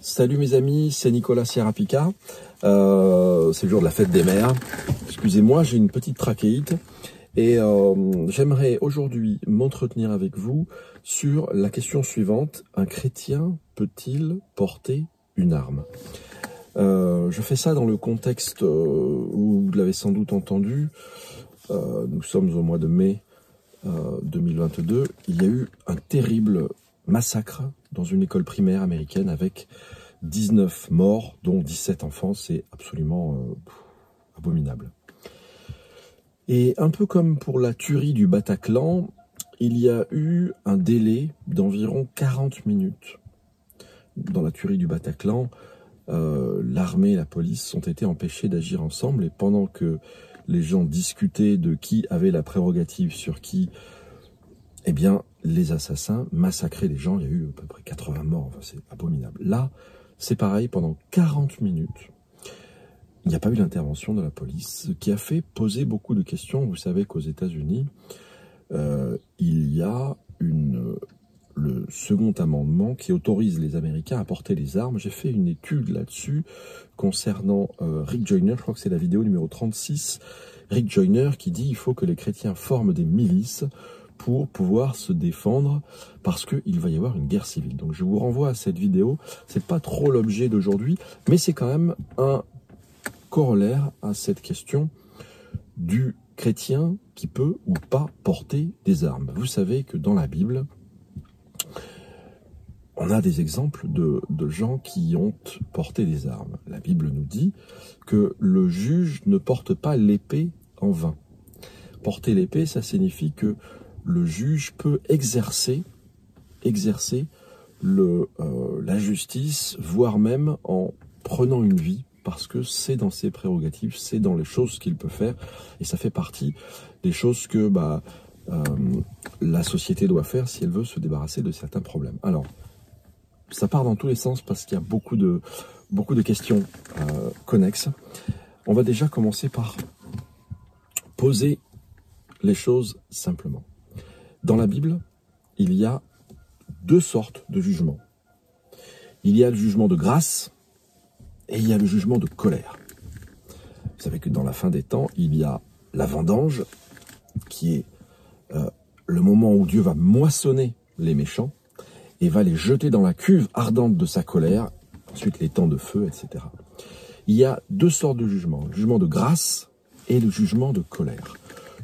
Salut mes amis, c'est Nicolas Sierra-Pica. C'est le jour de la fête des mères. Excusez-moi, j'ai une petite trachéite et j'aimerais aujourd'hui m'entretenir avec vous sur la question suivante. Un chrétien peut-il porter une arme? Je fais ça dans le contexte où vous l'avez sans doute entendu. Nous sommes au mois de mai 2022. Il y a eu un terrible massacre dans une école primaire américaine avec 19 morts, dont 17 enfants. C'est absolument abominable. Et un peu comme pour la tuerie du Bataclan, il y a eu un délai d'environ 40 minutes. Dans la tuerie du Bataclan, l'armée et la police ont été empêchés d'agir ensemble, et pendant que les gens discutaient de qui avait la prérogative sur qui, eh bien, les assassins massacraient les gens. Il y a eu à peu près 80 morts, enfin, c'est abominable. Là, c'est pareil, pendant 40 minutes, il n'y a pas eu d'intervention de la police, ce qui a fait poser beaucoup de questions. Vous savez qu'aux États-Unis, il y a le second amendement qui autorise les Américains à porter les armes. J'ai fait une étude là-dessus concernant Rick Joyner, je crois que c'est la vidéo numéro 36, Rick Joyner qui dit il faut que les chrétiens forment des milices pour pouvoir se défendre parce qu'il va y avoir une guerre civile. Donc je vous renvoie à cette vidéo, c'est pas trop l'objet d'aujourd'hui, mais c'est quand même un corollaire à cette question du chrétien qui peut ou pas porter des armes. Vous savez que dans la Bible, on a des exemples de gens qui ont porté des armes. La Bible nous dit que le juge ne porte pas l'épée en vain. Porter l'épée, ça signifie que le juge peut exercer la justice, voire même en prenant une vie, parce que c'est dans ses prérogatives, c'est dans les choses qu'il peut faire, et ça fait partie des choses que la société doit faire si elle veut se débarrasser de certains problèmes. Alors, ça part dans tous les sens parce qu'il y a beaucoup de questions connexes. On va déjà commencer par poser les choses simplement. Dans la Bible, il y a deux sortes de jugements. Il y a le jugement de grâce et il y a le jugement de colère. Vous savez que dans la fin des temps, il y a la vendange, qui est le moment où Dieu va moissonner les méchants et va les jeter dans la cuve ardente de sa colère, ensuite les temps de feu, etc. Il y a deux sortes de jugements, le jugement de grâce et le jugement de colère.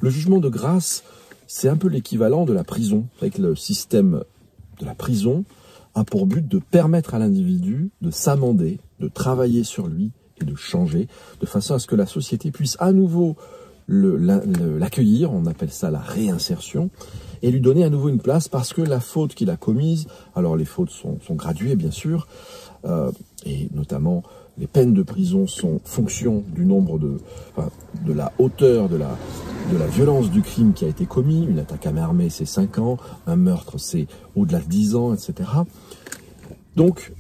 Le jugement de grâce, c'est un peu l'équivalent de la prison. Avec le système de la prison a pour but de permettre à l'individu de s'amender, de travailler sur lui et de changer, de façon à ce que la société puisse à nouveau l'accueillir, on appelle ça la réinsertion, et lui donner à nouveau une place parce que la faute qu'il a commise, alors les fautes sont graduées bien sûr, et notamment les peines de prison sont fonction du nombre de la hauteur de la violence du crime qui a été commis. Une attaque à main armée, c'est 5 ans, un meurtre, c'est au-delà de 10 ans, etc. Donc,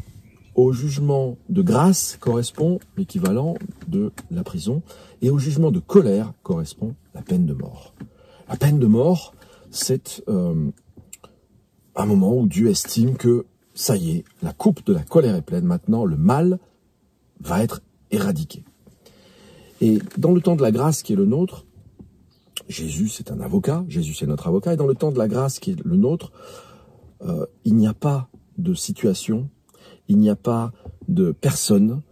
au jugement de grâce correspond l'équivalent de la prison, et au jugement de colère correspond la peine de mort. La peine de mort, c'est un moment où Dieu estime que, ça y est, la coupe de la colère est pleine, maintenant le mal va être éradiqué. Et dans le temps de la grâce qui est le nôtre, Jésus c'est un avocat, Jésus c'est notre avocat, et dans le temps de la grâce qui est le nôtre, il n'y a pas de situation, il n'y a pas de personne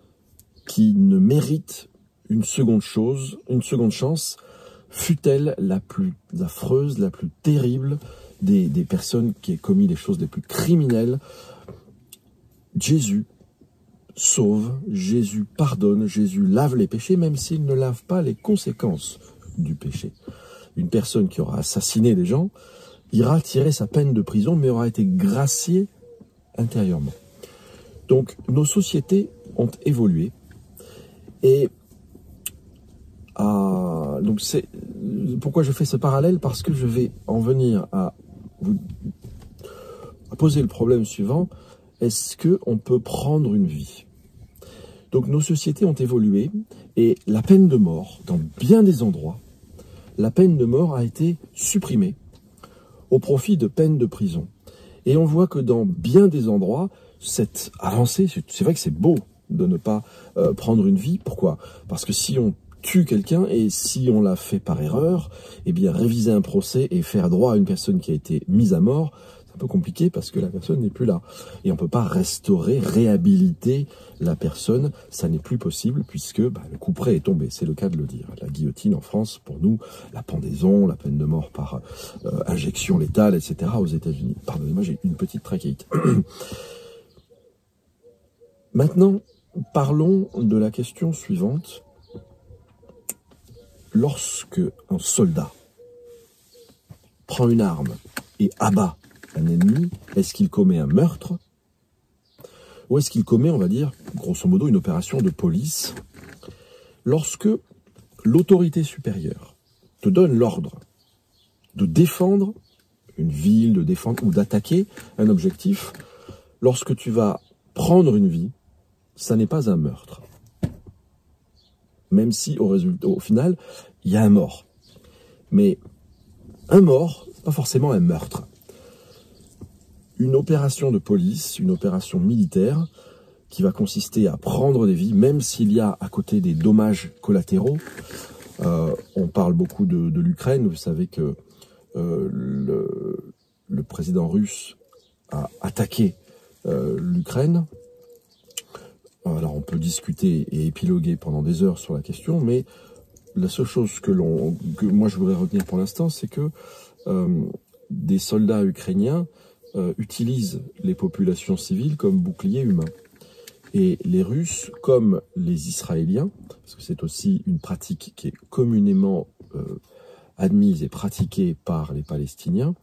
qui ne mérite une seconde chance, fût-elle la plus affreuse, la plus terrible des personnes qui aient commis les choses les plus criminelles. Jésus sauve, Jésus pardonne, Jésus lave les péchés, même s'il ne lave pas les conséquences du péché. Une personne qui aura assassiné des gens ira tirer sa peine de prison, mais aura été graciée intérieurement. Donc, nos sociétés ont évolué, et donc c'est pourquoi je fais ce parallèle, parce que je vais en venir à poser le problème suivant: est-ce qu'on peut prendre une vie? Donc nos sociétés ont évolué, et la peine de mort, dans bien des endroits, la peine de mort a été supprimée au profit de peines de prison. Et on voit que dans bien des endroits, cette avancée. C'est vrai que c'est beau de ne pas prendre une vie. Pourquoi? Parce que si on tue quelqu'un et si on l'a fait par erreur, eh bien réviser un procès et faire droit à une personne qui a été mise à mort, c'est un peu compliqué parce que la personne n'est plus là. Et on peut pas restaurer, réhabiliter la personne, ça n'est plus possible puisque le couperet est tombé, c'est le cas de le dire. La guillotine en France, pour nous, la pendaison, la peine de mort par injection létale, etc. aux États-Unis. Pardonnez-moi, j'ai une petite trachéite. Maintenant, parlons de la question suivante. Lorsque un soldat prend une arme et abat un ennemi, est-ce qu'il commet un meurtre ou est-ce qu'il commet, on va dire, grosso modo, une opération de police? Lorsque l'autorité supérieure te donne l'ordre de défendre une ville, de défendre ou d'attaquer un objectif, lorsque tu vas prendre une vie, ça n'est pas un meurtre. Même si au final, il y a un mort. Mais un mort, c'est pas forcément un meurtre. Une opération de police, une opération militaire, qui va consister à prendre des vies, même s'il y a à côté des dommages collatéraux. On parle beaucoup de l'Ukraine. Vous savez que le président russe a attaqué l'Ukraine. Alors on peut discuter et épiloguer pendant des heures sur la question, mais la seule chose que moi je voudrais retenir pour l'instant, c'est que des soldats ukrainiens utilisent les populations civiles comme boucliers humains. Et les Russes, comme les Israéliens, parce que c'est aussi une pratique qui est communément admise et pratiquée par les Palestiniens,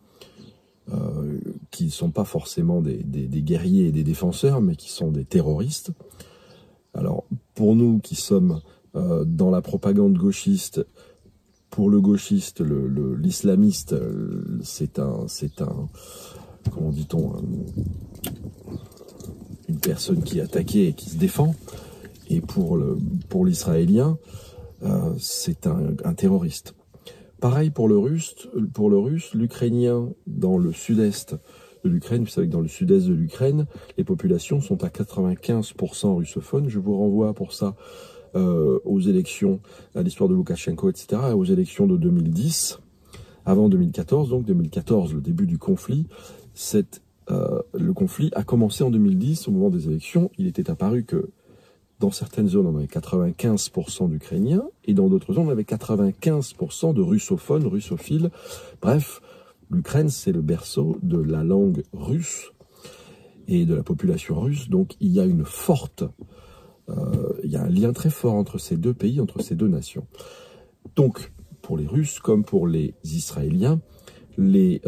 qui ne sont pas forcément des guerriers et des défenseurs, mais qui sont des terroristes. Alors, pour nous qui sommes dans la propagande gauchiste, pour le gauchiste, l'islamiste, c'est un comment dit-on, une personne qui est attaquée et qui se défend. Et pour l'israélien, c'est un terroriste. Pareil pour le russe, l'ukrainien dans le sud-est de l'Ukraine. Vous savez que dans le sud-est de l'Ukraine, les populations sont à 95% russophones. Je vous renvoie pour ça aux élections, à l'histoire de Loukachenko, etc., aux élections de 2010, avant 2014, donc 2014, le début du conflit. Le conflit a commencé en 2010, au moment des élections. Il était apparu que dans certaines zones, on avait 95% d'Ukrainiens, et dans d'autres zones, on avait 95% de russophones, russophiles. Bref, l'Ukraine, c'est le berceau de la langue russe et de la population russe. Donc, il y a il y a un lien très fort entre ces deux pays, entre ces deux nations. Donc, pour les Russes comme pour les Israéliens, les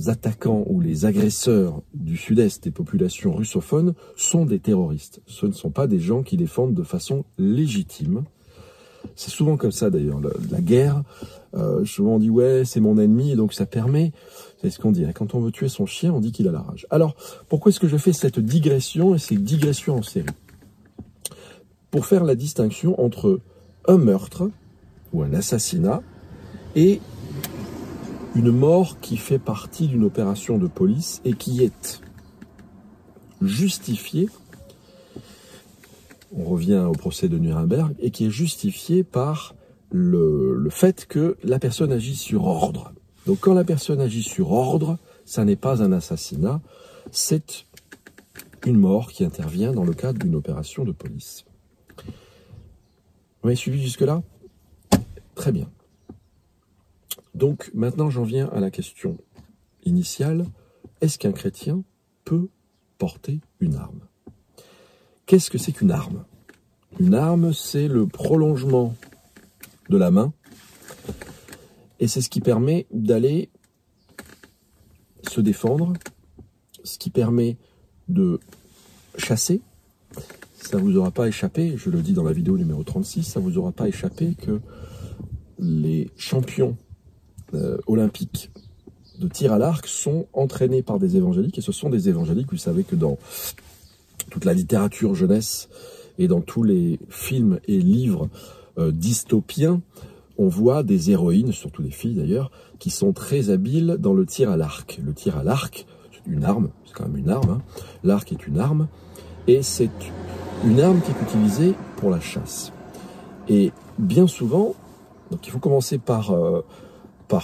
attaquants ou les agresseurs du sud-est des populations russophones sont des terroristes. Ce ne sont pas des gens qui défendent de façon légitime. C'est souvent comme ça d'ailleurs, la guerre. Souvent on dit ouais, c'est mon ennemi, et donc ça permet, c'est ce qu'on dit, hein, quand on veut tuer son chien, on dit qu'il a la rage. Alors, pourquoi est-ce que je fais cette digression et ces digressions en série? Pour faire la distinction entre un meurtre ou un assassinat et une mort qui fait partie d'une opération de police et qui est justifiée, on revient au procès de Nuremberg, et qui est justifiée par le fait que la personne agit sur ordre. Donc quand la personne agit sur ordre, ça n'est pas un assassinat, c'est une mort qui intervient dans le cadre d'une opération de police. Vous m'avez suivi jusque-là? Très bien. Donc maintenant j'en viens à la question initiale. Est-ce qu'un chrétien peut porter une arme? Qu'est-ce que c'est qu'une arme? Une arme, c'est le prolongement de la main. Et c'est ce qui permet d'aller se défendre, ce qui permet de chasser. Ça ne vous aura pas échappé, je le dis dans la vidéo numéro 36, ça ne vous aura pas échappé que les champions olympiques de tir à l'arc sont entraînés par des évangéliques, et ce sont des évangéliques, vous savez que dans toute la littérature jeunesse et dans tous les films et livres dystopiens, on voit des héroïnes, surtout les filles d'ailleurs, qui sont très habiles dans le tir à l'arc. Le tir à l'arc, une arme, c'est quand même une arme, hein. L'arc est une arme, et c'est une arme qui est utilisée pour la chasse. Et bien souvent, donc il faut commencer par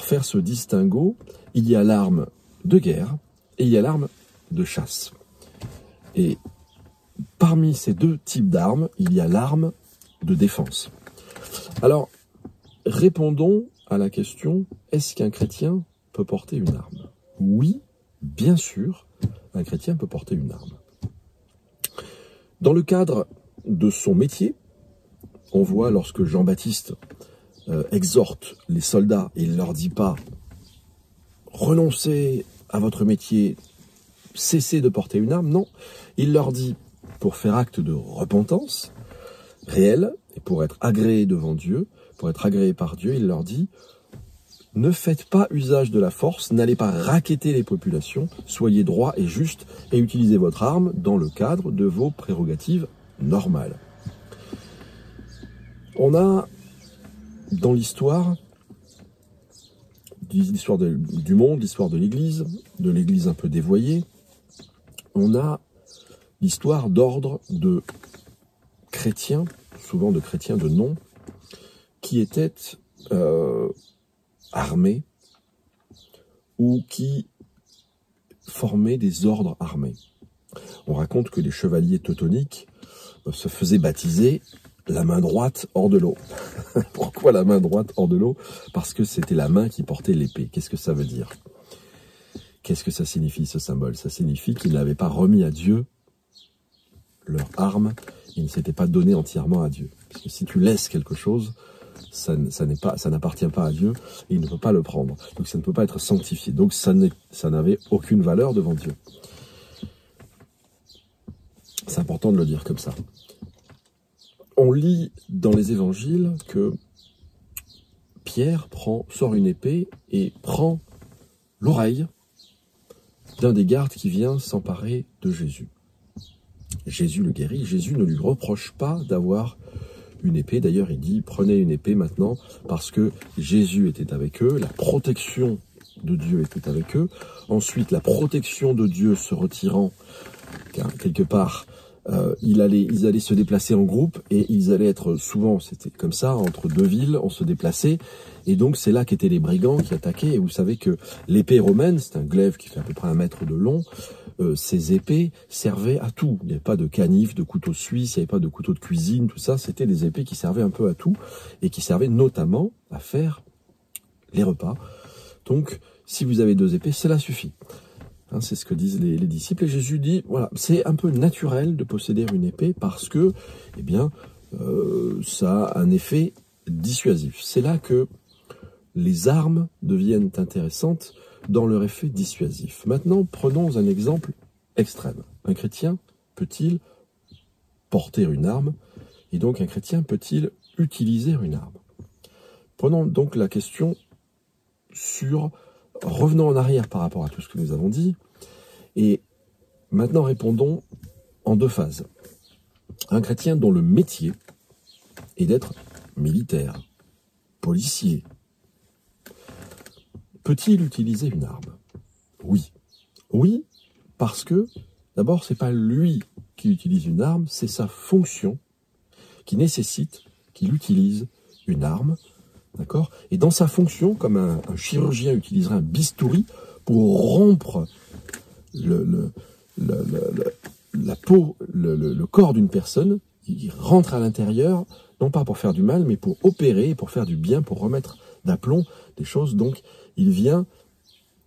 faire ce distinguo. Il y a l'arme de guerre et il y a l'arme de chasse. Et parmi ces deux types d'armes, il y a l'arme de défense. Alors, répondons à la question, est-ce qu'un chrétien peut porter une arme? Oui, bien sûr, un chrétien peut porter une arme. Dans le cadre de son métier, on voit lorsque Jean-Baptiste exhorte les soldats, et il ne leur dit pas « renoncez à votre métier, cessez de porter une arme », non, il leur dit, pour faire acte de repentance réelle, et pour être agréé devant Dieu, pour être agréé par Dieu, il leur dit « ne faites pas usage de la force, n'allez pas racketter les populations, soyez droits et justes, et utilisez votre arme dans le cadre de vos prérogatives normales. » On a, dans l'histoire du monde, l'histoire de l'Église un peu dévoyée, on a l'histoire d'ordres de chrétiens, souvent de chrétiens de nom, qui étaient armés ou qui formaient des ordres armés. On raconte que les chevaliers teutoniques se faisaient baptiser la main droite hors de l'eau. Pourquoi la main droite hors de l'eau? Parce que c'était la main qui portait l'épée. Qu'est-ce que ça veut dire? Qu'est-ce que ça signifie, ce symbole? Ça signifie qu'ils n'avaient pas remis à Dieu leur arme, ils ne s'étaient pas donné entièrement à Dieu. Parce que si tu laisses quelque chose, ça n'appartient pas à Dieu, et il ne peut pas le prendre. Donc ça ne peut pas être sanctifié. Donc ça n'avait aucune valeur devant Dieu. C'est important de le dire comme ça. On lit dans les évangiles que Pierre sort une épée et prend l'oreille d'un des gardes qui vient s'emparer de Jésus. Jésus le guérit. Jésus ne lui reproche pas d'avoir une épée. D'ailleurs, il dit, prenez une épée maintenant, parce que Jésus était avec eux, la protection de Dieu était avec eux. Ensuite, la protection de Dieu se retirant, car quelque part, ils allaient se déplacer en groupe, et ils allaient être souvent, c'était comme ça, entre deux villes, on se déplaçait, et donc c'est là qu'étaient les brigands qui attaquaient. Et vous savez que l'épée romaine, c'est un glaive qui fait à peu près 1 mètre de long, ces épées servaient à tout. Il n'y avait pas de canif, de couteau suisse, il n'y avait pas de couteau de cuisine, tout ça, c'était des épées qui servaient un peu à tout, et qui servaient notamment à faire les repas. Donc, si vous avez 2 épées, cela suffit. Hein, c'est ce que disent les disciples, et Jésus dit, voilà, c'est un peu naturel de posséder une épée parce que, eh bien, ça a un effet dissuasif. C'est là que les armes deviennent intéressantes dans leur effet dissuasif. Maintenant, prenons un exemple extrême. Un chrétien peut-il porter une arme, et donc un chrétien peut-il utiliser une arme? Prenons donc la question revenons en arrière par rapport à tout ce que nous avons dit, et maintenant répondons en 2 phases. Un chrétien dont le métier est d'être militaire, policier, peut-il utiliser une arme? Oui. Oui, parce que, d'abord, c'est pas lui qui utilise une arme, c'est sa fonction qui nécessite qu'il utilise une arme. D'accord? Et dans sa fonction, comme un chirurgien utiliserait un bistouri pour rompre la peau, le corps d'une personne, il rentre à l'intérieur, non pas pour faire du mal, mais pour opérer, pour faire du bien, pour remettre d'aplomb des choses. Donc, il vient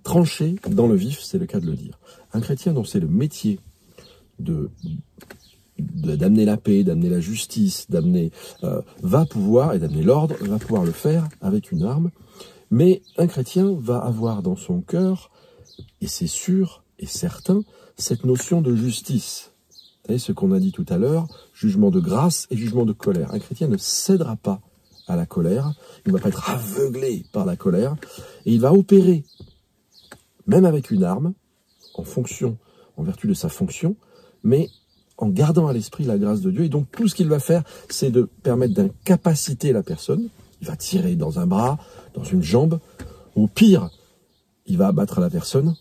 trancher dans le vif, c'est le cas de le dire. Un chrétien dont c'est le métier d'amener la paix, d'amener la justice, d'amener va pouvoir, et d'amener l'ordre, va pouvoir le faire avec une arme. Mais un chrétien va avoir dans son cœur, et c'est sûr et certain, cette notion de justice. Vous savez ce qu'on a dit tout à l'heure, jugement de grâce et jugement de colère. Un chrétien ne cédera pas à la colère, il ne va pas être aveuglé par la colère, et il va opérer, même avec une arme, en vertu de sa fonction, mais en gardant à l'esprit la grâce de Dieu. Et donc tout ce qu'il va faire, c'est de permettre d'incapaciter la personne. Il va tirer dans un bras, dans une jambe. Au pire, il va abattre la personne,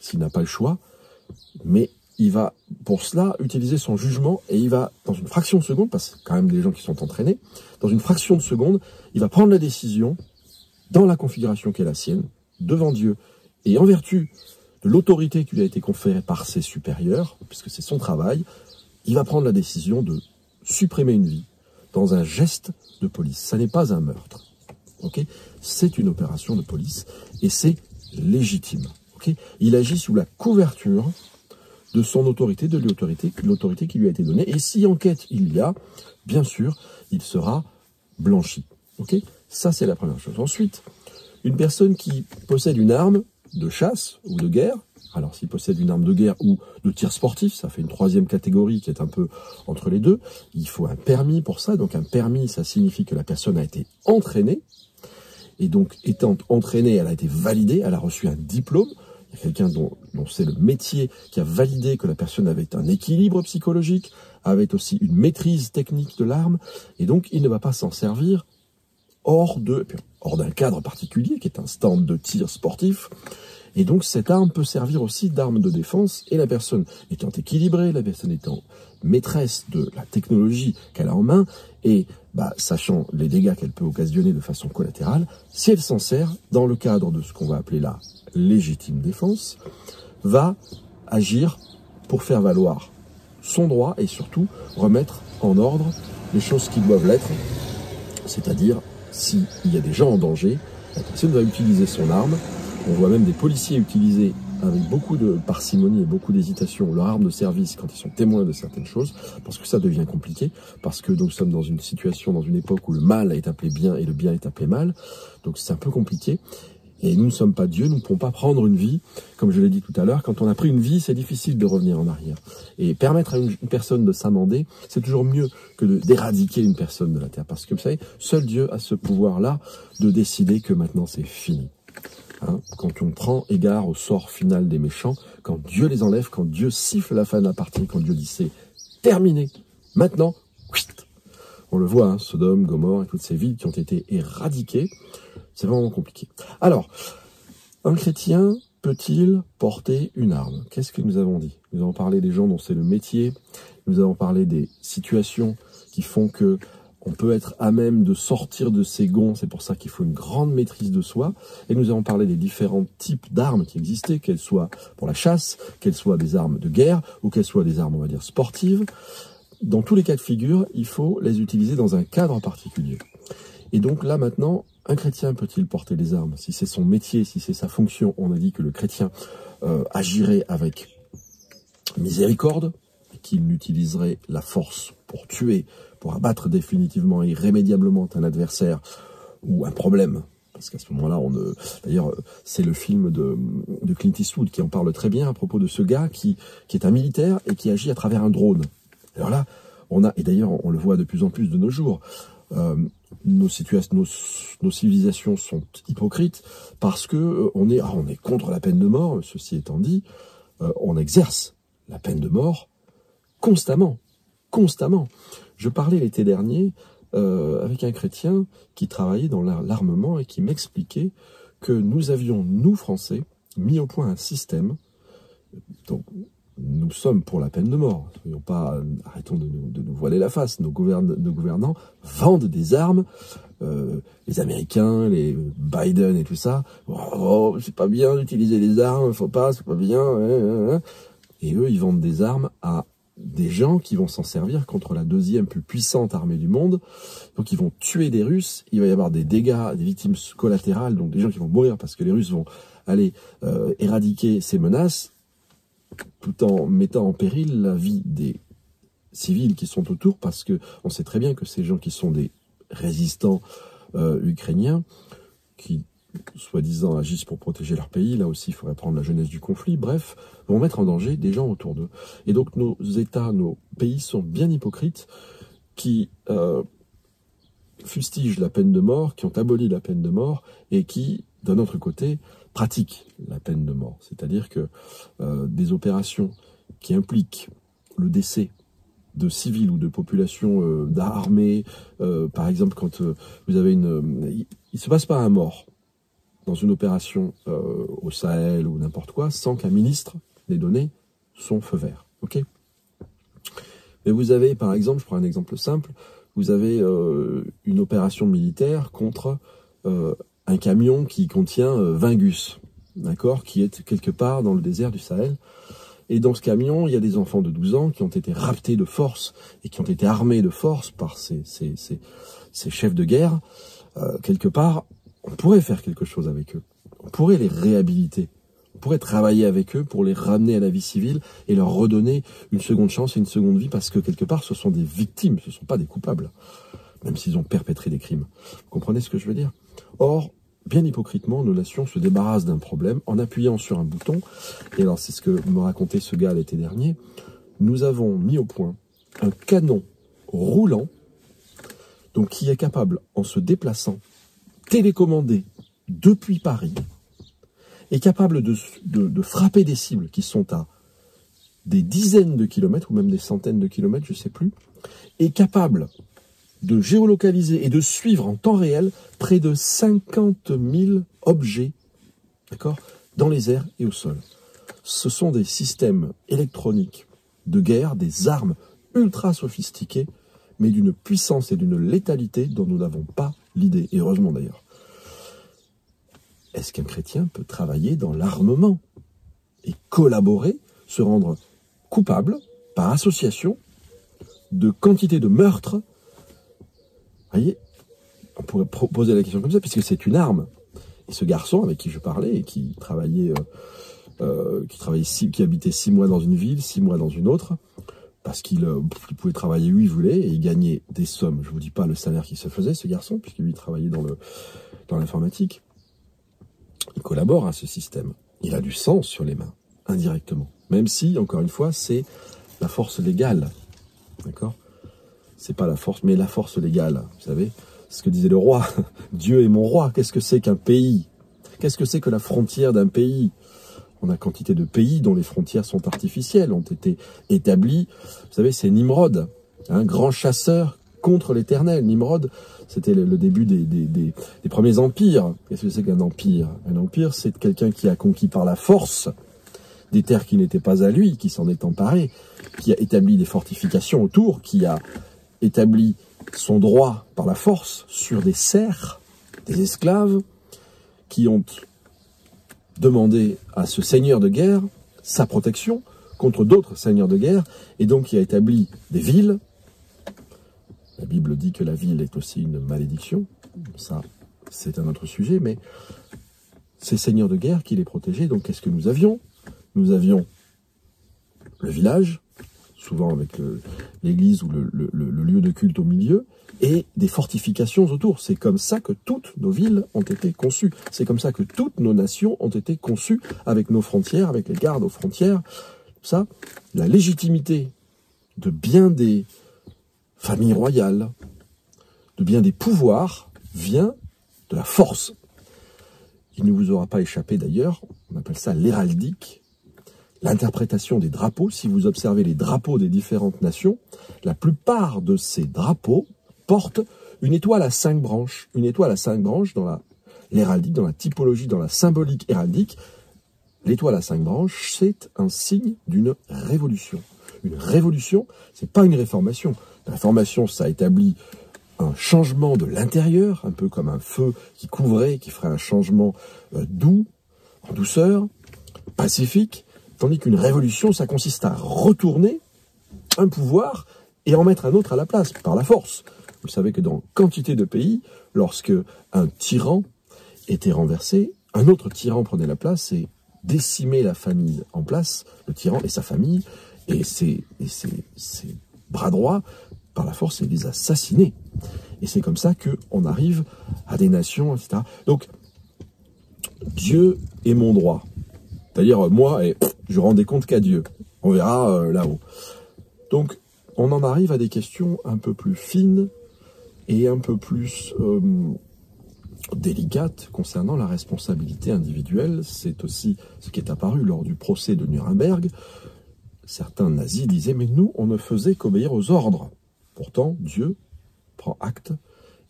s'il n'a pas le choix, mais il va, pour cela, utiliser son jugement et il va, dans une fraction de seconde, parce que c'est quand même des gens qui sont entraînés, dans une fraction de seconde, il va prendre la décision, dans la configuration qui est la sienne, devant Dieu, et en vertu de l'autorité qui lui a été conférée par ses supérieurs, puisque c'est son travail, il va prendre la décision de supprimer une vie dans un geste de police. Ça n'est pas un meurtre. Okay, c'est une opération de police et c'est légitime. Okay, il agit sous la couverture de son autorité, de l'autorité qui lui a été donnée. Et si enquête il y a, bien sûr, il sera blanchi. Okay, ça, c'est la première chose. Ensuite, une personne qui possède une arme de chasse ou de guerre, alors s'il possède une arme de guerre ou de tir sportif, ça fait une troisième catégorie qui est un peu entre les deux, il faut un permis pour ça. Donc un permis, ça signifie que la personne a été entraînée. Et donc, étant entraînée, elle a été validée, elle a reçu un diplôme. Il y a quelqu'un dont c'est le métier qui a validé que la personne avait un équilibre psychologique, avait aussi une maîtrise technique de l'arme, et donc il ne va pas s'en servir hors d'un cadre particulier, qui est un stand de tir sportif. Et donc cette arme peut servir aussi d'arme de défense, et la personne étant équilibrée, la personne étant maîtresse de la technologie qu'elle a en main, et sachant les dégâts qu'elle peut occasionner de façon collatérale, si elle s'en sert dans le cadre de ce qu'on va appeler la légitime défense, va agir pour faire valoir son droit et surtout remettre en ordre les choses qui doivent l'être, c'est-à-dire s'il y a des gens en danger, la personne va utiliser son arme. On voit même des policiers utiliser avec beaucoup de parcimonie et beaucoup d'hésitation leur arme de service quand ils sont témoins de certaines choses, parce que ça devient compliqué, parce que nous sommes dans une situation, dans une époque où le mal est appelé bien et le bien est appelé mal, donc c'est un peu compliqué. Et nous ne sommes pas Dieu, nous ne pouvons pas prendre une vie, comme je l'ai dit tout à l'heure. Quand on a pris une vie, c'est difficile de revenir en arrière. Et permettre à une personne de s'amender, c'est toujours mieux que d'éradiquer une personne de la terre. Parce que vous savez, seul Dieu a ce pouvoir-là de décider que maintenant c'est fini. Hein, quand on prend égard au sort final des méchants, quand Dieu les enlève, quand Dieu siffle la fin de la partie, quand Dieu dit c'est terminé, maintenant, on le voit, hein, Sodome, Gomorrhe et toutes ces villes qui ont été éradiquées, c'est vraiment compliqué. Alors, un chrétien peut-il porter une arme? Qu'est-ce que nous avons dit? Nous avons parlé des gens dont c'est le métier, nous avons parlé des situations qui font que on peut être à même de sortir de ses gonds, c'est pour ça qu'il faut une grande maîtrise de soi, et nous avons parlé des différents types d'armes qui existaient, qu'elles soient pour la chasse, qu'elles soient des armes de guerre, ou qu'elles soient des armes, on va dire, sportives. Dans tous les cas de figure, il faut les utiliser dans un cadre particulier. Et donc là maintenant, un chrétien peut-il porter les armes? Si c'est son métier, si c'est sa fonction, on a dit que le chrétien agirait avec miséricorde, qu'il utiliserait la force pour tuer, pour abattre définitivement et irrémédiablement un adversaire ou un problème. Parce qu'à ce moment-là, d'ailleurs, c'est le film de Clint Eastwood qui en parle très bien à propos de ce gars qui est un militaire et qui agit à travers un drone. Alors là, et d'ailleurs, on le voit de plus en plus de nos jours, nos civilisations sont hypocrites parce que on est contre la peine de mort. Ceci étant dit, on exerce la peine de mort constamment. Je parlais l'été dernier avec un chrétien qui travaillait dans l'armement et qui m'expliquait que nous avions, nous Français, mis au point un système. Donc, nous sommes pour la peine de mort. Arrêtons de nous voiler la face. Nos gouvernants vendent des armes. Les Américains, les Biden et tout ça. Oh, c'est pas bien d'utiliser des armes, c'est pas bien. Et eux, ils vendent des armes à des gens qui vont s'en servir contre la deuxième plus puissante armée du monde. Donc ils vont tuer des Russes, il va y avoir des dégâts, des victimes collatérales, donc des gens qui vont mourir parce que les Russes vont aller éradiquer ces menaces, tout en mettant en péril la vie des civils qui sont autour, parce que on sait très bien que ces gens qui sont des résistants ukrainiens, qui soi-disant agissent pour protéger leur pays, là aussi il faudrait prendre la jeunesse du conflit, bref, vont mettre en danger des gens autour d'eux. Et donc nos États, nos pays sont bien hypocrites, qui fustigent la peine de mort, qui ont aboli la peine de mort, et qui, d'un autre côté, pratiquent la peine de mort. C'est-à-dire que des opérations qui impliquent le décès de civils ou de populations d'armées, par exemple quand vous avez il ne se passe pas un mort, dans une opération au Sahel ou n'importe quoi sans qu'un ministre n'ait donné son feu vert. Ok ? Mais vous avez, par exemple, je prends un exemple simple, vous avez une opération militaire contre un camion qui contient 20 gus, d'accord, qui est quelque part dans le désert du Sahel. Et dans ce camion, il y a des enfants de 12 ans qui ont été raptés de force et qui ont été armés de force par ces chefs de guerre. Quelque part, on pourrait faire quelque chose avec eux. On pourrait les réhabiliter. On pourrait travailler avec eux pour les ramener à la vie civile et leur redonner une seconde chance et une seconde vie parce que quelque part, ce sont des victimes, ce ne sont pas des coupables, même s'ils ont perpétré des crimes. Vous comprenez ce que je veux dire ? Or, bien hypocritement, nos nations se débarrassent d'un problème en appuyant sur un bouton. Et alors, c'est ce que me racontait ce gars l'été dernier. Nous avons mis au point un canon roulant, donc qui est capable, en se déplaçant, télécommandé depuis Paris, est capable de frapper des cibles qui sont à des dizaines de kilomètres, ou même des centaines de kilomètres, je ne sais plus, est capable de géolocaliser et de suivre en temps réel près de 50 000 objets, d'accord, dans les airs et au sol. Ce sont des systèmes électroniques de guerre, des armes ultra sophistiquées, mais d'une puissance et d'une létalité dont nous n'avons pas l'idée, et heureusement d'ailleurs. Est-ce qu'un chrétien peut travailler dans l'armement et collaborer, se rendre coupable, par association, de quantité de meurtres? Vous voyez, on pourrait poser la question comme ça, puisque c'est une arme. Et ce garçon avec qui je parlais, et qui habitait 6 mois dans une ville, 6 mois dans une autre, parce qu'il pouvait travailler où il voulait, et il gagnait des sommes. Je ne vous dis pas le salaire qu'il se faisait, ce garçon, puisqu'il lui travaillait dans l'informatique. Il collabore à ce système. Il a du sang sur les mains, indirectement. Même si, encore une fois, c'est la force légale. D'accord ? C'est pas la force, mais la force légale. Vous savez, ce que disait le roi. Dieu est mon roi. Qu'est-ce que c'est qu'un pays? Qu'est-ce que c'est que la frontière d'un pays? On a quantité de pays dont les frontières sont artificielles, ont été établies. Vous savez, c'est Nimrod, un grand chasseur contre l'Éternel. Nimrod, c'était le début des premiers empires. Qu'est-ce que c'est qu'un empire? Un empire, c'est quelqu'un qui a conquis par la force des terres qui n'étaient pas à lui, qui s'en est emparé, qui a établi des fortifications autour, qui a établi son droit par la force sur des serfs, des esclaves, qui ont demandé à ce seigneur de guerre sa protection contre d'autres seigneurs de guerre, et donc qui a établi des villes. La Bible dit que la ville est aussi une malédiction, ça c'est un autre sujet, mais ces seigneurs de guerre qui les protégeaient, donc qu'est-ce que nous avions? Nous avions le village, souvent avec l'église ou le lieu de culte au milieu, et des fortifications autour. C'est comme ça que toutes nos villes ont été conçues. C'est comme ça que toutes nos nations ont été conçues, avec nos frontières, avec les gardes aux frontières. Ça, la légitimité de bien des familles royales, de bien des pouvoirs, vient de la force. Il ne vous aura pas échappé d'ailleurs, on appelle ça l'héraldique, l'interprétation des drapeaux. Si vous observez les drapeaux des différentes nations, la plupart de ces drapeaux portent une étoile à 5 branches. Une étoile à 5 branches dans l'héraldique, dans la typologie, dans la symbolique héraldique. L'étoile à 5 branches, c'est un signe d'une révolution. Une révolution, c'est pas une réformation. La réformation, ça établit un changement de l'intérieur, un peu comme un feu qui couvrait, qui ferait un changement doux, en douceur, pacifique. Tandis qu'une révolution, ça consiste à retourner un pouvoir et en mettre un autre à la place, par la force. Vous savez que dans quantité de pays, lorsque un tyran était renversé, un autre tyran prenait la place et décimait la famille en place, le tyran et sa famille, et ses bras droits, par la force, et les assassiner. Et c'est comme ça qu'on arrive à des nations, etc. Donc, Dieu est mon droit. C'est-à-dire, moi, je rends des comptes qu'à Dieu. On verra là-haut. Donc, on en arrive à des questions un peu plus fines et un peu plus délicates concernant la responsabilité individuelle. C'est aussi ce qui est apparu lors du procès de Nuremberg. Certains nazis disaient, mais nous, on ne faisait qu'obéir aux ordres. Pourtant, Dieu prend acte,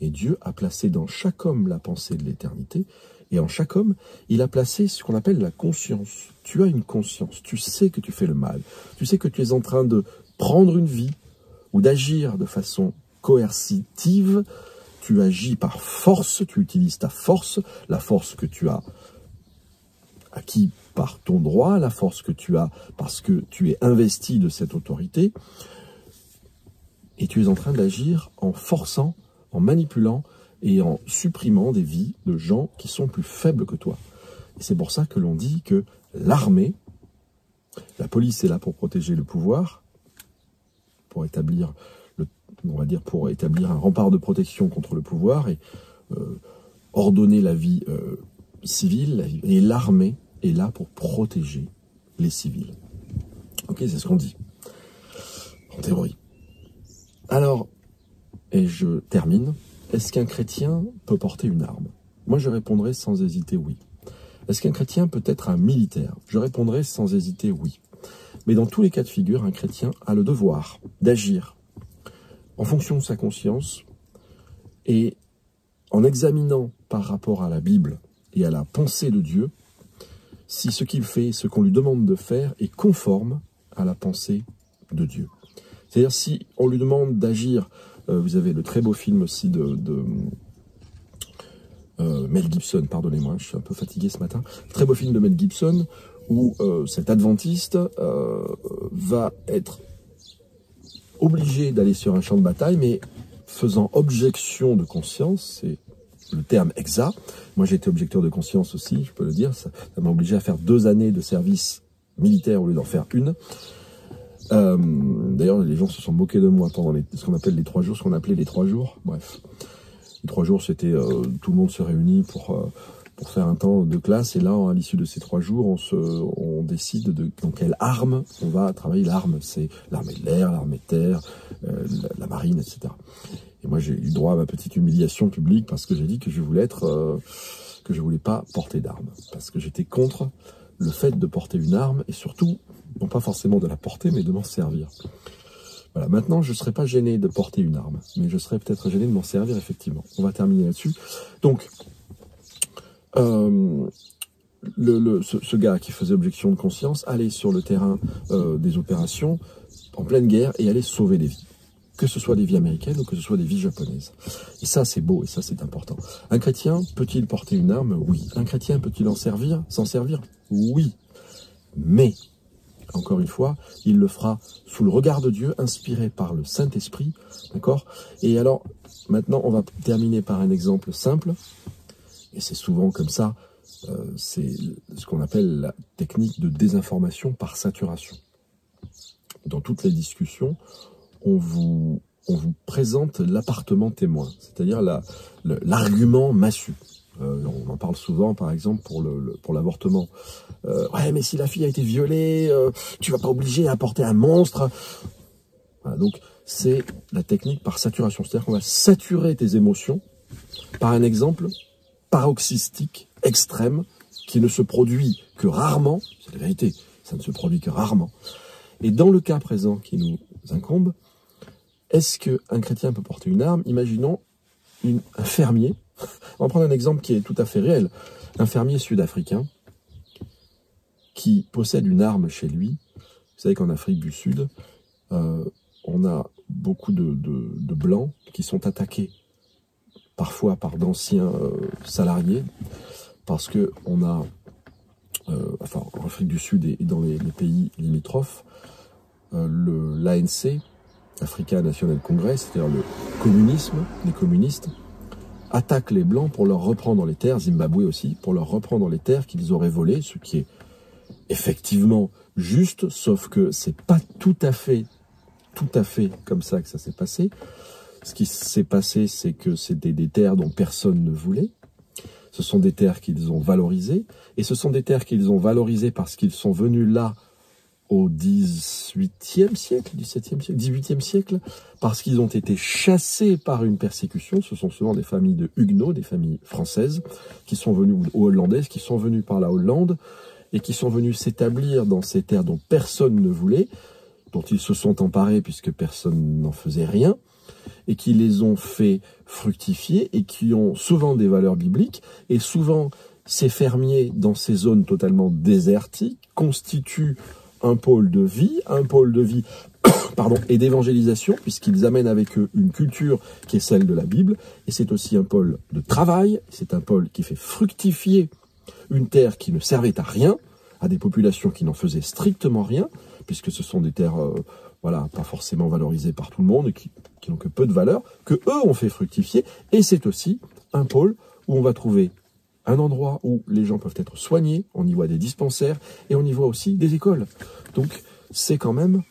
et Dieu a placé dans chaque homme la pensée de l'éternité, Et en chaque homme, il a placé ce qu'on appelle la conscience. Tu as une conscience, tu sais que tu fais le mal, tu sais que tu es en train de prendre une vie ou d'agir de façon coercitive, tu agis par force, tu utilises ta force, la force que tu as acquis par ton droit, la force que tu as parce que tu es investi de cette autorité, et tu es en train d'agir en forçant, en manipulant et en supprimant des vies de gens qui sont plus faibles que toi. Et c'est pour ça que l'on dit que l'armée, la police est là pour protéger le pouvoir, pour établir, pour établir un rempart de protection contre le pouvoir et ordonner la vie civile, et l'armée est là pour protéger les civils. Ok, c'est ce qu'on dit, en théorie. Alors, et je termine, est-ce qu'un chrétien peut porter une arme? Moi, je répondrai sans hésiter oui. Est-ce qu'un chrétien peut être un militaire? Je répondrai sans hésiter oui. Mais dans tous les cas de figure, un chrétien a le devoir d'agir en fonction de sa conscience et en examinant par rapport à la Bible et à la pensée de Dieu, si ce qu'il fait, ce qu'on lui demande de faire, est conforme à la pensée de Dieu. C'est-à-dire, si on lui demande d'agir, vous avez le très beau film aussi de Mel Gibson, pardonnez-moi, je suis un peu fatigué ce matin, très beau film de Mel Gibson, où cet adventiste va être obligé d'aller sur un champ de bataille, mais faisant objection de conscience, c'est le terme exact. Moi, j'ai été objecteur de conscience aussi, je peux le dire, ça m'a obligé à faire 2 années de service militaire au lieu d'en faire 1. D'ailleurs, les gens se sont moqués de moi pendant ce qu'on appelle les 3 jours, ce qu'on appelait les 3 jours. Bref, les 3 jours, c'était tout le monde se réunit pour faire un temps de classe. Et là, à l'issue de ces 3 jours, on décide dans quelle arme on va travailler. L'arme, c'est l'armée de l'air, l'armée de terre, la marine, etc. Et moi, j'ai eu droit à ma petite humiliation publique parce que j'ai dit que je voulais pas porter d'arme, parce que j'étais contre le fait de porter une arme et surtout, non pas forcément de la porter, mais de m'en servir. Voilà, maintenant, je ne serais pas gêné de porter une arme, mais je serais peut-être gêné de m'en servir, effectivement. On va terminer là-dessus. Donc, ce gars qui faisait objection de conscience allait sur le terrain des opérations en pleine guerre et allait sauver des vies. Que ce soit des vies américaines ou que ce soit des vies japonaises. Et ça, c'est beau et ça, c'est important. Un chrétien peut-il porter une arme? Oui. Un chrétien peut-il s'en servir? Oui. Mais, encore une fois, il le fera sous le regard de Dieu, inspiré par le Saint-Esprit. D'accord? Et alors, maintenant, on va terminer par un exemple simple. Et c'est souvent comme ça, c'est ce qu'on appelle la technique de désinformation par saturation. Dans toutes les discussions, on vous présente l'appartement témoin, c'est-à-dire l'argument massu. On en parle souvent, par exemple, pour l'avortement. Ouais, mais si la fille a été violée, tu vas pas obliger à apporter un monstre. Voilà, donc, c'est la technique par saturation. C'est-à-dire qu'on va saturer tes émotions par un exemple paroxystique, extrême, qui ne se produit que rarement. C'est la vérité, ça ne se produit que rarement. Et dans le cas présent qui nous incombe, est-ce qu'un chrétien peut porter une arme? Imaginons un fermier. On va prendre un exemple qui est tout à fait réel. Un fermier sud-africain qui possède une arme chez lui. Vous savez qu'en Afrique du Sud, on a beaucoup de blancs qui sont attaqués parfois par d'anciens salariés parce que on a, enfin en Afrique du Sud et dans les pays limitrophes, l'ANC, African National Congress, c'est-à-dire le communisme, les communistes, attaquent les Blancs pour leur reprendre les terres, Zimbabwe aussi, pour leur reprendre les terres qu'ils auraient volées, ce qui est effectivement juste, sauf que c'est pas tout à fait comme ça que ça s'est passé. Ce qui s'est passé, c'est que c'était des terres dont personne ne voulait. Ce sont des terres qu'ils ont valorisées, et ce sont des terres qu'ils ont valorisées parce qu'ils sont venus là au XVIIIe siècle, XVIIe siècle, XVIIIe siècle, parce qu'ils ont été chassés par une persécution. Ce sont souvent des familles de Huguenots, des familles françaises, qui sont venues, ou hollandaises, qui sont venues par la Hollande, et qui sont venus s'établir dans ces terres dont personne ne voulait, dont ils se sont emparés puisque personne n'en faisait rien, et qui les ont fait fructifier, et qui ont souvent des valeurs bibliques, et souvent ces fermiers dans ces zones totalement désertiques constituent un pôle de vie pardon, et d'évangélisation, puisqu'ils amènent avec eux une culture qui est celle de la Bible, et c'est aussi un pôle de travail, c'est un pôle qui fait fructifier une terre qui ne servait à rien, à des populations qui n'en faisaient strictement rien, puisque ce sont des terres voilà, pas forcément valorisées par tout le monde, et qui n'ont que peu de valeur, que eux ont fait fructifier, et c'est aussi un pôle où on va trouver un endroit où les gens peuvent être soignés, on y voit des dispensaires, et on y voit aussi des écoles. Donc c'est quand même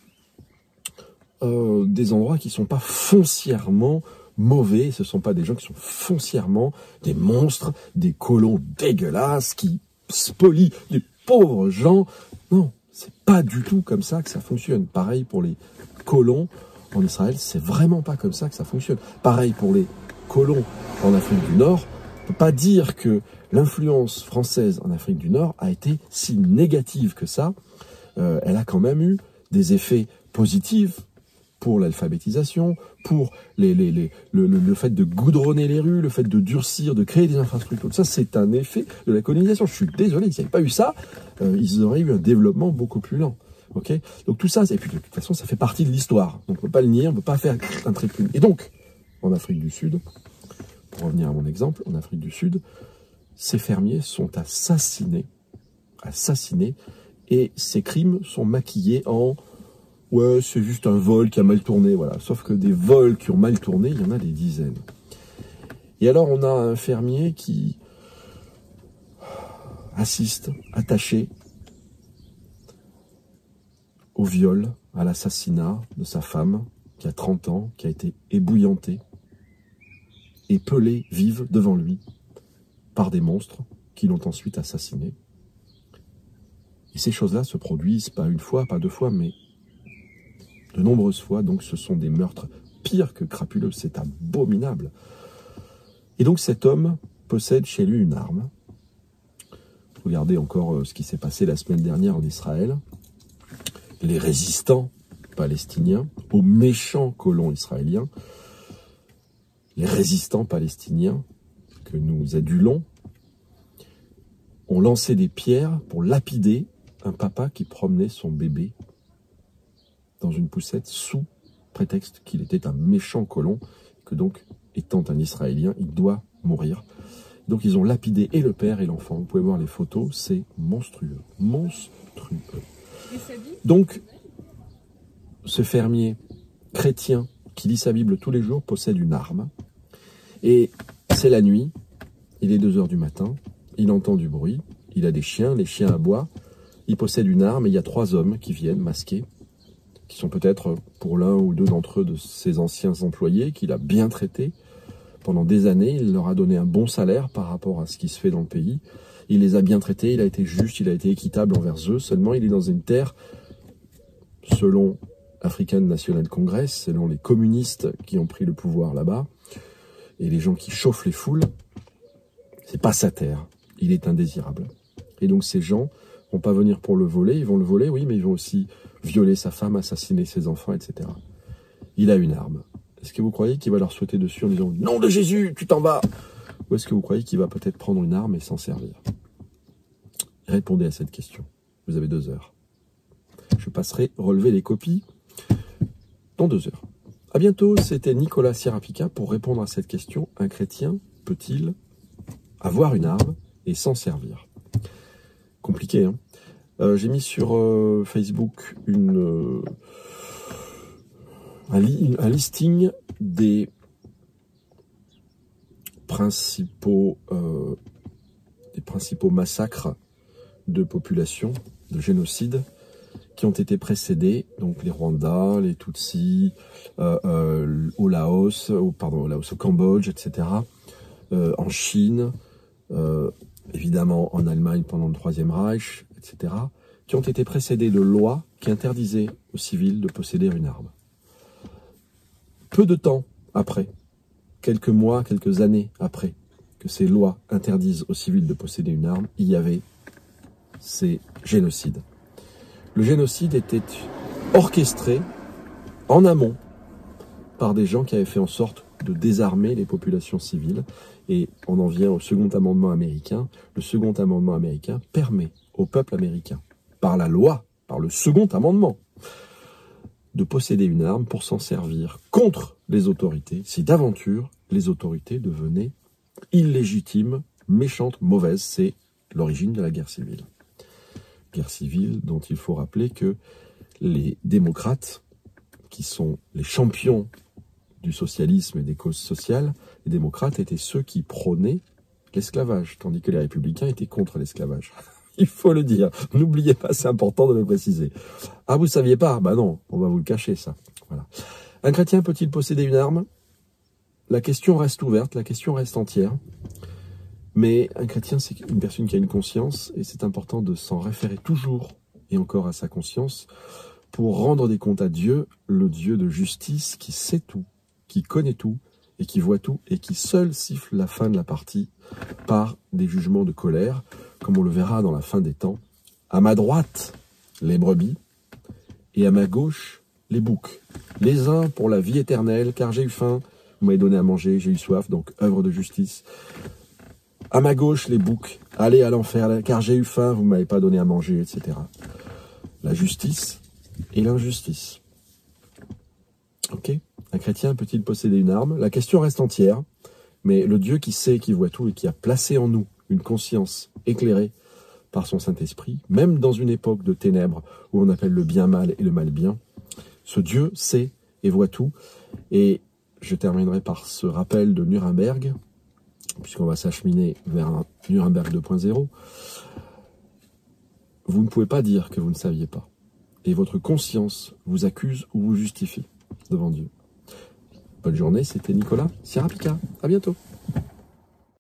des endroits qui ne sont pas foncièrement mauvais, ce ne sont pas des gens qui sont foncièrement des monstres, des colons dégueulasses qui spolient les pauvres gens. Non, c'est pas du tout comme ça que ça fonctionne. Pareil pour les colons en Israël, c'est vraiment pas comme ça que ça fonctionne. Pareil pour les colons en Afrique du Nord, on ne peut pas dire que l'influence française en Afrique du Nord a été si négative que ça. Elle a quand même eu des effets positifs pour l'alphabétisation, pour le fait de goudronner les rues, le fait de durcir, de créer des infrastructures. Ça, c'est un effet de la colonisation. Je suis désolé, s'il n'y avait pas eu ça, ils auraient eu un développement beaucoup plus lent. Okay, donc tout ça, et puis de toute façon, ça fait partie de l'histoire. Donc on ne peut pas le nier, on ne peut pas faire un trait de plume. Et donc, en Afrique du Sud, pour revenir à mon exemple, en Afrique du Sud, ces fermiers sont assassinés, et ces crimes sont maquillés en « ouais, c'est juste un vol qui a mal tourné », voilà. Sauf que des vols qui ont mal tourné, il y en a des dizaines. Et alors, on a un fermier qui assiste, attaché, au viol, à l'assassinat de sa femme, qui a 30 ans, qui a été ébouillantée et pelée vive devant lui par des monstres qui l'ont ensuite assassinée. Et ces choses-là se produisent pas une fois, pas deux fois, mais de nombreuses fois. Donc ce sont des meurtres pires que crapuleux, c'est abominable. Et donc cet homme possède chez lui une arme. Regardez encore ce qui s'est passé la semaine dernière en Israël. Les résistants palestiniens aux méchants colons israéliens, les résistants palestiniens que nous adulons, ont lancé des pierres pour lapider un papa qui promenait son bébé dans une poussette sous prétexte qu'il était un méchant colon, que donc, étant un Israélien, il doit mourir. Donc ils ont lapidé et le père et l'enfant. Vous pouvez voir les photos, c'est monstrueux, monstrueux. Donc, ce fermier chrétien qui lit sa Bible tous les jours possède une arme. Et c'est la nuit, il est 2 h du matin, il entend du bruit, il a des chiens, les chiens aboient, il possède une arme et il y a 3 hommes qui viennent masqués, qui sont peut-être pour l'un ou deux d'entre eux de ses anciens employés, qu'il a bien traités pendant des années, il leur a donné un bon salaire par rapport à ce qui se fait dans le pays, il les a bien traités, il a été juste, il a été équitable envers eux, seulement il est dans une terre, selon African National Congress, selon les communistes qui ont pris le pouvoir là-bas, et les gens qui chauffent les foules, c'est pas sa terre, il est indésirable. Et donc ces gens vont pas venir pour le voler, ils vont le voler, oui, mais ils vont aussi violer sa femme, assassiner ses enfants, etc. Il a une arme. Est-ce que vous croyez qu'il va leur sauter dessus en disant « Nom de Jésus, tu t'en vas » ou est-ce que vous croyez qu'il va peut-être prendre une arme et s'en servir? Répondez à cette question. Vous avez 2 heures. Je passerai relever les copies dans 2 heures. À bientôt, c'était Nicolas Sierrapica pour répondre à cette question. Un chrétien peut-il avoir une arme et s'en servir? Compliqué, hein. J'ai mis sur Facebook un listing des principaux massacres de population, de génocide, qui ont été précédés, donc les Rwandais, les Tutsis, au Laos, au Cambodge, etc., en Chine, évidemment en Allemagne pendant le Troisième Reich, etc., qui ont été précédés de lois qui interdisaient aux civils de posséder une arme. Peu de temps après, quelques mois, quelques années après que ces lois interdisent aux civils de posséder une arme, il y avait ces génocides. Le génocide était orchestré en amont par des gens qui avaient fait en sorte de désarmer les populations civiles. Et on en vient au second amendement américain. Le second amendement américain permet au peuple américain, par la loi, par le second amendement, de posséder une arme pour s'en servir contre les autorités, si d'aventure les autorités devenaient illégitimes, méchantes, mauvaises. C'est l'origine de la guerre civile. Guerre civile dont il faut rappeler que les démocrates, qui sont les champions du socialisme et des causes sociales, les démocrates étaient ceux qui prônaient l'esclavage, tandis que les républicains étaient contre l'esclavage. Il faut le dire. N'oubliez pas, c'est important de le préciser. Ah, vous saviez pas? Bah non, on va vous le cacher, ça. Voilà. Un chrétien peut-il posséder une arme? La question reste ouverte, la question reste entière. Mais un chrétien, c'est une personne qui a une conscience, et c'est important de s'en référer toujours et encore à sa conscience pour rendre des comptes à Dieu, le Dieu de justice qui sait tout, qui connaît tout, et qui voit tout, et qui seul siffle la fin de la partie par des jugements de colère, comme on le verra dans la fin des temps. À ma droite, les brebis, et à ma gauche, les boucs. Les uns pour la vie éternelle, car j'ai eu faim, vous m'avez donné à manger, j'ai eu soif, donc œuvre de justice. À ma gauche, les boucs, allez à l'enfer, car j'ai eu faim, vous ne m'avez pas donné à manger, etc. La justice et l'injustice. Ok? Un chrétien peut-il posséder une arme? La question reste entière, mais le Dieu qui sait, qui voit tout et qui a placé en nous une conscience éclairée par son Saint-Esprit, même dans une époque de ténèbres où on appelle le bien mal et le mal bien, ce Dieu sait et voit tout. Et je terminerai par ce rappel de Nuremberg, puisqu'on va s'acheminer vers un Nuremberg 2.0. Vous ne pouvez pas dire que vous ne saviez pas. Et votre conscience vous accuse ou vous justifie devant Dieu. Bonne journée, c'était Nicolas Sierra Pika. À bientôt.